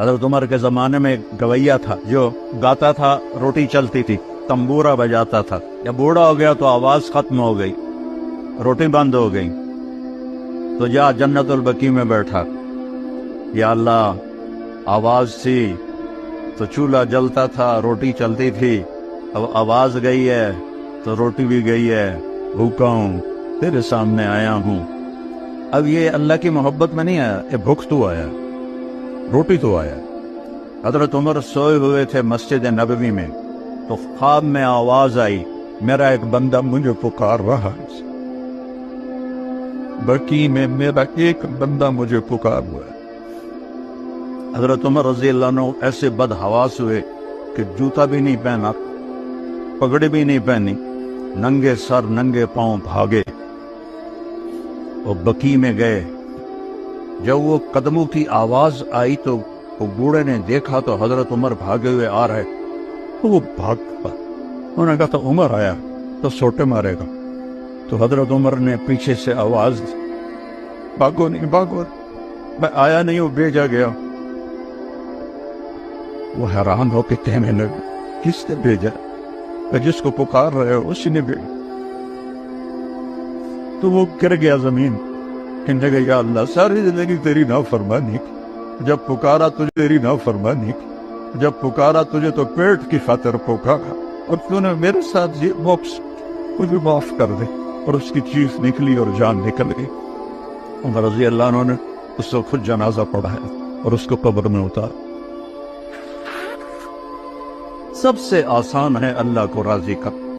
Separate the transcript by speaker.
Speaker 1: حضرت عمر کے زمانے میں ایک گویا تھا جو گاتا تھا، روٹی چلتی تھی، تمبورا بجاتا تھا. جب بوڑھا ہو گیا تو آواز ختم ہو گئی، روٹی بند ہو گئی، تو جا جنت البقیع میں بیٹھا. یا اللہ، آواز تھی تو چولہا جلتا تھا، روٹی چلتی تھی، اب آواز گئی ہے تو روٹی بھی گئی ہے، بھوکا ہوں، تیرے سامنے آیا ہوں. اب یہ اللہ کی محبت میں نہیں آیا، یہ بھوک تو آیا، روٹی تو آیا. حضرت عمر سوئے ہوئے تھے مسجد نبوی میں، تو خواب میں آواز آئی، میرا ایک بندہ مجھے پکار رہا ہے، بقیع میں میرا ایک بندہ مجھے پکار ہوا ہے. حضرت عمر رضی اللہ عنہ ایسے بد حواس ہوئے کہ جوتا بھی نہیں پہنا، پگڑی بھی نہیں پہنی، ننگے سر ننگے پاؤں بھاگے اور بقیع میں گئے. جب وہ قدموں کی آواز آئی تو وہ بوڑھے نے دیکھا تو حضرت عمر بھاگے ہوئے آ رہے، تو وہ بھاگ پا. انہوں نے کہا تو عمر آیا تو سوٹے مارے گا. تو حضرت عمر نے پیچھے سے آواز دی، بھاگو نہیں، بھاگو، میں آیا نہیں ہوں، بھیجا گیا. وہ حیران ہو کے کہنے لگے، کس نے بھیجا؟ کہ جس کو پکار رہے ہو اسی نے بھیجا. تو وہ گر گیا زمین، کہنے لگا یا اللہ، ساری زندگی تیری نافرمانی کی، جب پکارا تجھے تیری نافرمانی کی، جب پکارا تجھے تو پیٹ کی خاطر پکارا، اور تو نے میرے ساتھ یہ باکس، مجھے معاف کر دے. اور اس کی چیخ نکلی اور جان نکل گئی. عمر رضی اللہ عنہ نے اس کو خود جنازہ پڑھایا اور اس کو قبر میں اتارا. سب سے آسان ہے اللہ کو راضی کرنا.